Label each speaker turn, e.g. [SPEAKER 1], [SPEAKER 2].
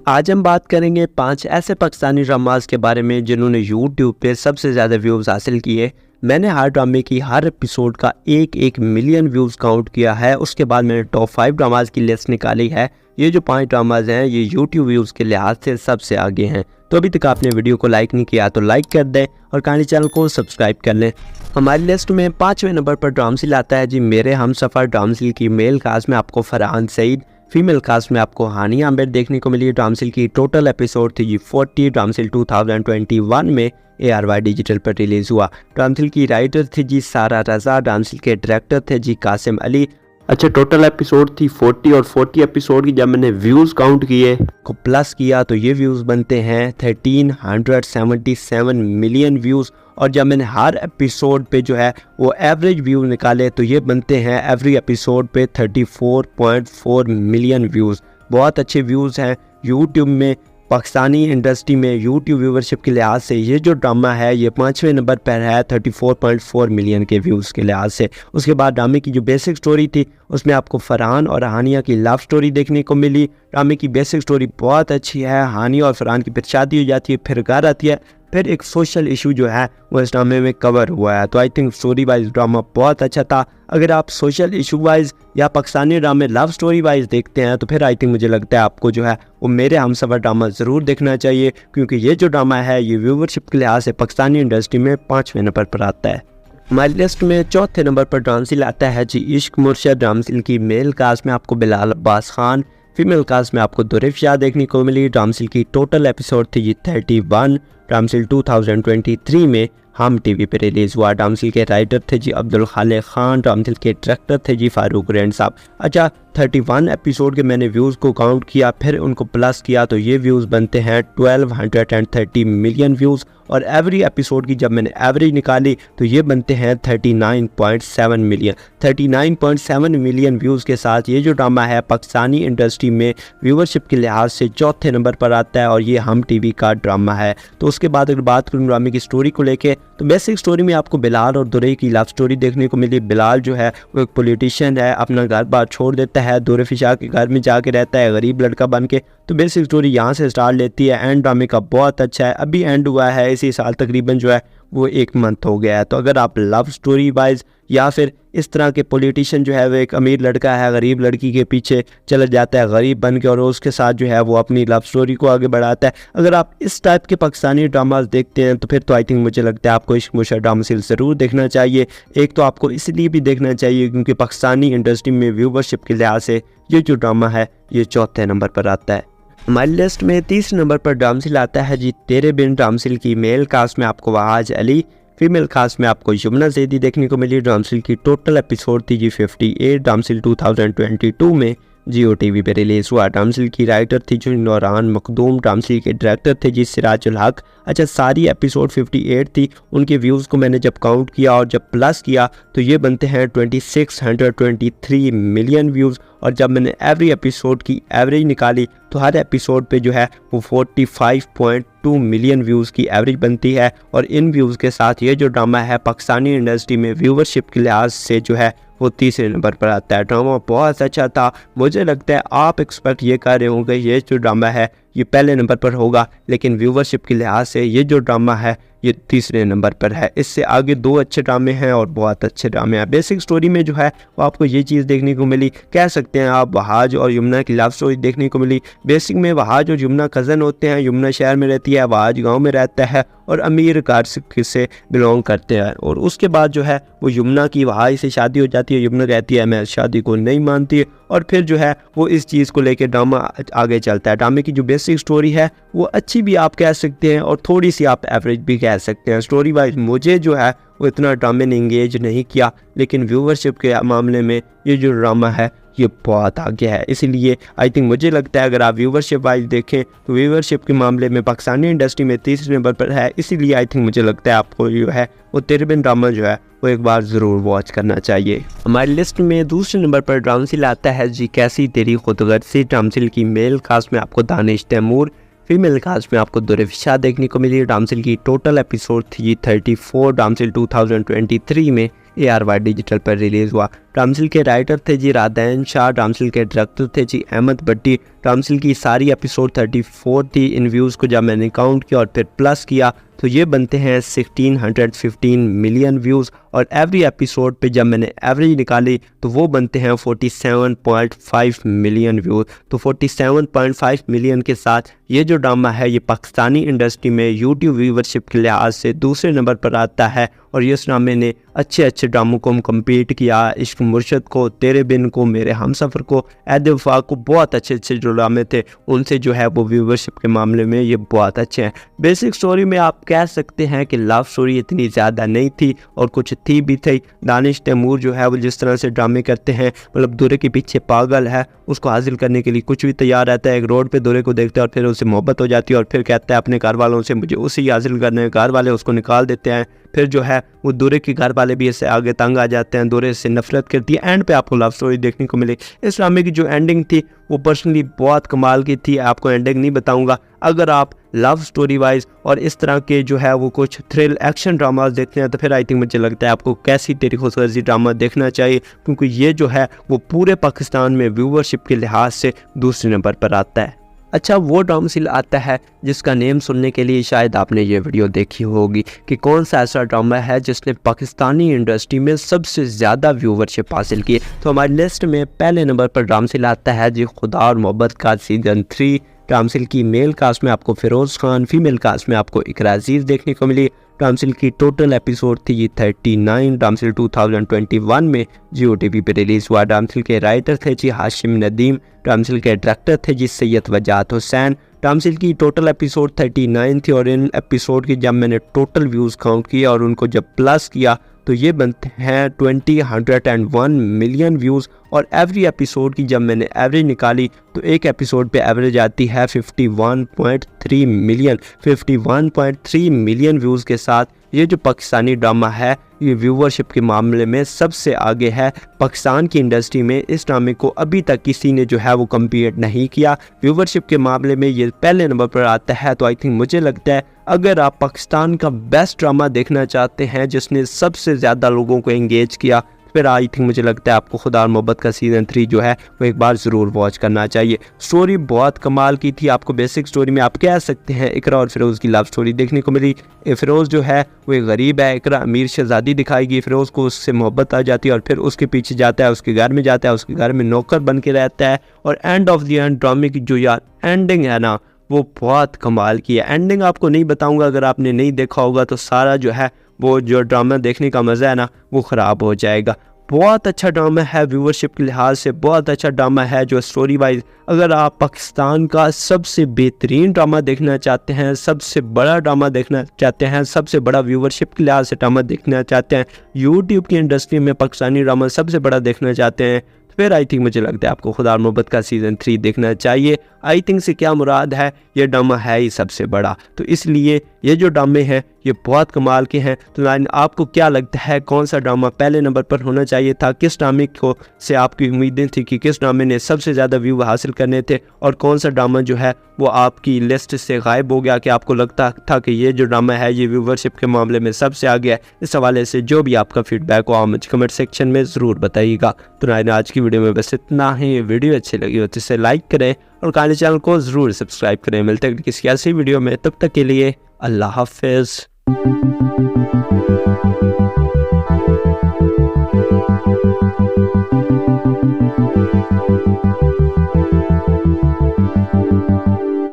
[SPEAKER 1] आज हम बात करेंगे 5 ऐसे पाकिस्तानी ड्रामास के बारे में जिन्होंने यूट्यूब पे सबसे ज़्यादा व्यूज़ हासिल किए। मैंने हर ड्रामे की हर एपिसोड का एक मिलियन व्यूज़ काउंट किया है। उसके बाद मैंने टॉप 5 ड्रामास की लिस्ट निकाली है। ये जो 5 ड्रामास हैं ये यूट्यूब व्यूज़ के लिहाज से सबसे आगे हैं। तो अभी तक आपने वीडियो को लाइक नहीं किया तो लाइक कर दें और कहानी चैनल को सब्सक्राइब कर लें। हमारी लिस्ट में 5वें नंबर पर ड्रामसिल आता है जी मेरे हमसफ़र। ड्रामसिल की मेल कास्ट में आपको फरहान सईद, फीमेल कास्ट में आपको हानिया आमिर देखने को मिली। ड्रामसिल की टोटल एपिसोड थी जी 40। ड्रामसिल 2021 में ARY डिजिटल पर रिलीज़ हुआ। ड्रामसिल की राइटर थी जी सारा रज़ा। ड्रामसिल के डायरेक्टर थे जी कासिम अली। अच्छा, टोटल एपिसोड थी 40 और 40 एपिसोड की जब मैंने व्यूज़ काउंट किए को प्लस किया तो ये व्यूज़ बनते हैं 1377 मिलियन व्यूज़। और जब मैंने हर एपिसोड पे जो है वो एवरेज व्यू निकाले तो ये बनते हैं एवरी एपिसोड पे 34.4 मिलियन व्यूज़। बहुत अच्छे व्यूज़ हैं यूट्यूब में। पाकिस्तानी इंडस्ट्री में यूट्यूब व्यूवरशिप के लिहाज से ये जो ड्रामा है ये 5वें नंबर पर है 34.4 मिलियन के व्यूज़ के लिहाज से। उसके बाद ड्रामे की जो बेसिक स्टोरी थी उसमें आपको फरहान और हानिया की लव स्टोरी देखने को मिली। ड्रामे की बेसिक स्टोरी बहुत अच्छी है। हानिया और फरहान की फिर शादी हो जाती है, फिर घर आती है, फिर एक सोशल इशू जो है वो इस ड्रामे में कवर हुआ है। तो I think story wise drama बहुत अच्छा था। अगर आप सोशल इशू वाइज या पाकिस्तानी ड्रामे लव स्टोरी वाइज देखते हैं तो फिर आई थिंक मुझे लगता है आपको जो है वो मेरे हमसफ़र ड्रामा ज़रूर देखना चाहिए, क्योंकि ये जो ड्रामा है ये व्यूवरशिप के लिहाज से पाकिस्तानी इंडस्ट्री में 5वें नंबर पर आता है। हमारी लिस्ट में चौथे नंबर पर ड्रामसिल आता है जी इश्क मुर्शद। ड्रामसिल की मेल कास्ट में आपको बिलाल अब्बास खान, फीमेल कास्ट में आपको दुरिफ शाह देखने को मिली। ड्रामसिल की टोटल एपिसोड थी जी 31। ड्रामसिल 2023 में हम टीवी पे रिलीज़ हुआ। ड्रामसिल के राइटर थे जी अब्दुल खालिक खान। ड्रामसिल के डायरेक्टर थे जी फारूक रैन साहब। अच्छा, 31 एपिसोड के मैंने व्यूज़ को काउंट किया, फिर उनको प्लस किया तो ये व्यूज़ बनते हैं 1230 मिलियन व्यूज़। और एवरी एपिसोड की जब मैंने एवरेज निकाली तो ये बनते हैं 39.7 मिलियन। 39.7 मिलियन व्यूज़ के साथ ये जो ड्रामा है पाकिस्तानी इंडस्ट्री में व्यूवरशिप के लिहाज से चौथे नंबर पर आता है और ये हम टीवी का ड्रामा है। तो उसके बाद अगर बात करूँ ड्रामे की स्टोरी को लेके तो बेसिक स्टोरी में आपको बिलाल और दुरई की लव स्टोरी देखने को मिली। बिलाल जो है वो एक पॉलिटिशियन है, अपना घर बार छोड़ देता है, दुरिफ शाह के घर में जाके रहता है गरीब लड़का बन के। तो बेसिक स्टोरी यहाँ से स्टार्ट लेती है। एंड ड्रामे का बहुत अच्छा है, अभी एंड हुआ है इसी साल, तकरीबन जो है वो 1 मंथ हो गया है। तो अगर आप लव स्टोरी वाइज या फिर इस तरह के पॉलिटिशियन जो है वो एक अमीर लड़का है गरीब लड़की के पीछे चला जाता है गरीब बन के और उसके साथ जो है वो अपनी लव स्टोरी को आगे बढ़ाता है, अगर आप इस टाइप के पाकिस्तानी ड्रामास देखते हैं तो फिर तो आई थिंक मुझे लगता है आपको इश्क मुर्शद ड्रामसिल ज़रूर देखना चाहिए। एक तो आपको इसलिए भी देखना चाहिए क्योंकि पाकिस्तानी इंडस्ट्री में व्यूवरशिप के लिहाज से ये जो ड्रामा है ये चौथे नंबर पर आता है। हमारी लिस्ट में 30 नंबर पर ड्रामसिल आता है जी तेरे बिन। ड्रामसिल की मेल कास्ट में आपको वहाज अली, फीमेल कास्ट में आपको यमुना ज़ैदी देखने को मिली। ड्रामसिल की टोटल एपिसोड थी जी 58। ड्रामसिल 2022 में जियो टीवी पे रिलीज़ हुआ। ड्रामसिल की राइटर थी जी नौरान मखदूम। ड्रामसिल के डायरेक्टर थे जी सिराजुल हक। अच्छा, सारी एपिसोड 58 थी। उनके व्यूज़ को मैंने जब काउंट किया और जब प्लस किया तो ये बनते हैं 2623 मिलियन व्यूज़। और जब मैंने एवरी एपिसोड की एवरेज निकाली तो हर एपिसोड पे जो है वो 45.2 मिलियन व्यूज़ की एवरेज बनती है। और इन व्यूज़ के साथ ये जो ड्रामा है पाकिस्तानी इंडस्ट्री में व्यूवरशिप के लिहाज से जो है वो 3रे नंबर पर आता है। ड्रामा बहुत अच्छा था। मुझे लगता है आप एक्सपेक्ट ये कर रहे होंगे ये जो ड्रामा है ये पहले नंबर पर होगा, लेकिन व्यूवरशिप के लिहाज से ये जो ड्रामा है ये 3रे नंबर पर है। इससे आगे 2 अच्छे ड्रामे हैं और बहुत अच्छे ड्रामे हैं। बेसिक स्टोरी में जो है वो आपको ये चीज़ देखने को मिली, कह सकते हैं आप वहाज और यमुना की लव स्टोरी देखने को मिली। बेसिक में वहाज और यमुना कज़न होते हैं। यमुना शहर में रहती है, वहाज गाँव में रहता है और अमीर घर से बिलोंग करते हैं। और उसके बाद जो है वो यमुना की वहाज से शादी हो जाती है। यमुना कहती है मैं शादी को नहीं मानती और फिर जो है वो इस चीज़ को लेकर ड्रामा आगे चलता है। ड्रामे की जो बेसिक स्टोरी है वो अच्छी भी आप कह सकते हैं और थोड़ी सी आप एवरेज भी कह सकते हैं। स्टोरी वाइज मुझे जो है वो इतना ड्रामे ने इंगेज नहीं किया, लेकिन व्यूवरशिप के मामले में ये जो ड्रामा है ये बहुत आगे है। इसीलिए आई थिंक मुझे लगता है अगर आप व्यूवरशिप वाइज देखें तो व्यूवरशिप के मामले में पाकिस्तानी इंडस्ट्री में 3रे नंबर पर है। इसीलिए आई थिंक मुझे लगता है आपको जो है वो तेरे बिन ड्रामा जो है वो एक बार ज़रूर वॉच करना चाहिए। हमारी लिस्ट में 2रे नंबर पर ड्रामसिल आता है जी कैसी तेरी खुदगर्जी। ड्रामसिल की मेल कास्ट में आपको दानिश तैमूर, फीमेल कास्ट में आपको दुरिफ शाह देखने को मिली। ड्रामसिल की टोटल एपिसोड थी 34। ड्रामसिल 2023 में ARY डिजिटल पर रिलीज़ हुआ। रामसिल के राइटर थे जी राधैन शाह, रामसिल के डायरेक्टर थे जी अहमद भट्टी। रामसिल की सारी एपिसोड 34 थी। इन व्यूज़ को जब मैंने काउंट किया और फिर प्लस किया तो ये बनते हैं 1615 मिलियन व्यूज़, और एवरी एपिसोड पे जब मैंने एवरेज निकाली तो वो बनते हैं 47.5 मिलियन व्यूज़। तो 47.5 मिलियन के साथ ये जो ड्रामा है ये पाकिस्तानी इंडस्ट्री में यूट्यूब व्यूवरशिप के लिहाज से दूसरे नंबर पर आता है। और ये इस ड्रामे ने अच्छे अच्छे ड्रामों को कम्पीट किया। इश्क मुर्शद को, तेरे बिन को, मेरे हमसफ़र को, ऐद वफा को, बहुत अच्छे अच्छे जो ड्रामे थे उनसे जो है वो व्यूवरशिप के मामले में ये बहुत अच्छे हैं। बेसिक स्टोरी में आप कह सकते हैं कि लव स्टोरी इतनी ज़्यादा नहीं थी और कुछ थी भी थी। दानिश तैमूर जो है वो जिस तरह से ड्रामे करते हैं, मतलब दूरे के पीछे पागल है, उसको हासिल करने के लिए कुछ भी तैयार रहता है। एक रोड पे दूरे को देखता है और फिर उससे मोहब्बत हो जाती है और फिर कहता है अपने घर वालों से मुझे उसी हासिल करने है। घर वाले उसको निकाल देते हैं। फिर जो है वो दूरे के घर वाले भी इससे आगे तंग आ जाते हैं, दूरे से नफरत करती है। एंड पे आपको लव स्टोरी देखने को मिली। इस ड्रामे की जो एंडिंग थी वो पर्सनली बहुत कमाल की थी। आपको एंडिंग नहीं बताऊंगा। अगर आप लव स्टोरी वाइज और इस तरह के जो है वो कुछ थ्रिल एक्शन ड्रामास देखते हैं तो फिर आई थिंक मुझे लगता है आपको कैसी तेरी खूबसूरती ड्रामा देखना चाहिए, क्योंकि ये जो है वो पूरे पाकिस्तान में व्यूवरशिप के लिहाज से दूसरे नंबर पर आता है। अच्छा, वो ड्रामा आता है जिसका नेम सुनने के लिए शायद आपने ये वीडियो देखी होगी कि कौन सा ऐसा ड्रामा है जिसने पाकिस्तानी इंडस्ट्री में सबसे ज़्यादा व्यूवरशिप हासिल की। तो हमारी लिस्ट में पहले नंबर पर ड्रामा आता है जी खुदा और मोहब्बत का सीज़न 3। रामसिल की मेल कास्ट में आपको फिरोज़ खान, फीमेल कास्ट में आपको इकरा अजीज़ देखने को मिली। रामसिल की टोटल एपिसोड थी ये 39। रामसिल 2021 में JioTV पे रिलीज़ हुआ। रामसिल के राइटर थे जी हाशिम नदीम। रामसिल के डायरेक्टर थे जी सैयद वजाहत हुसैन। रामसिल की टोटल एपिसोड 39 थी और इन एपिसोड की जब मैंने टोटल व्यूज़ काउंट किया और उनको जब प्लस किया तो ये बनते हैं 101 मिलियन व्यूज़। और एवरी एपिसोड की जब मैंने एवरेज निकाली तो एक एपिसोड पे एवरेज आती है 51.3 मिलियन। 51.3 मिलियन व्यूज़ के साथ ये जो पाकिस्तानी ड्रामा है ये व्यूवरशिप के मामले में सबसे आगे है। पाकिस्तान की इंडस्ट्री में इस ड्रामे को अभी तक किसी ने जो है वो कम्पीट नहीं किया। व्यूवरशिप के मामले में ये पहले नंबर पर आता है। तो आई थिंक मुझे लगता है अगर आप पाकिस्तान का बेस्ट ड्रामा देखना चाहते हैं जिसने सबसे ज़्यादा लोगों को एंगेज किया, फिर आई थिंक मुझे लगता है आपको खुदा और मोहब्बत का सीज़न 3 जो है वो एक बार ज़रूर वॉच करना चाहिए। स्टोरी बहुत कमाल की थी। आपको बेसिक स्टोरी में आप कह सकते हैं इकरा और फिरोज़ की लव स्टोरी देखने को मिली। फिरोज़ जो है वो एक गरीब है, इकरा अमीर शहज़ादी दिखाएगी। फिरोज़ को उससे मोहब्बत आ जाती है और फिर उसके पीछे जाता है, उसके घर में जाता है, उसके घर में नौकर बन के रहता है। और एंड ऑफ द एंड ड्रामे की जो यार एंडिंग है ना वो बहुत कमाल की है। एंडिंग आपको नहीं बताऊंगा, अगर आपने नहीं देखा होगा तो सारा जो है वो जो ड्रामा देखने का मज़ा है ना वो ख़राब हो जाएगा। बहुत अच्छा ड्रामा है, व्यूवरशिप के लिहाज से बहुत अच्छा ड्रामा है। जो स्टोरी वाइज अगर आप पाकिस्तान का सबसे बेहतरीन ड्रामा देखना चाहते हैं, सबसे बड़ा ड्रामा देखना चाहते हैं, सबसे बड़ा व्यूवरशिप के लिहाज से ड्रामा देखना चाहते हैं, यूट्यूब की इंडस्ट्री में पाकिस्तानी ड्रामा सबसे बड़ा देखना चाहते हैं, फिर आई थिंक मुझे लगता है आपको खुदा और मोहब्बत का सीज़न 3 देखना चाहिए। आई थिंक से क्या मुराद है, ये ड्रामा है ही सबसे बड़ा, तो इसलिए ये जो ड्रामे हैं ये बहुत कमाल के हैं। तो आपको क्या लगता है कौन सा ड्रामा पहले नंबर पर होना चाहिए था? किस ड्रामे को से आपकी उम्मीदें थी कि किस ड्रामे ने सबसे ज़्यादा व्यू हासिल करने थे, और कौन सा ड्रामा जो है वो आपकी लिस्ट से गायब हो गया कि आपको लगता था कि ये जो ड्रामा है ये व्यूवरशिप के मामले में सबसे आगे है? इस हवाले से जो भी आपका फीडबैक हो आप मुझे कमेंट सेक्शन में ज़रूर बताइएगा। तो आज की वीडियो में बस इतना ही। वीडियो अच्छी लगी हो तो इसे लाइक करें और काले चैनल को ज़रूर सब्सक्राइब करें। मिलते हैं किसी ऐसी वीडियो में, तब तक के लिए अल्लाह हाफ़िज़।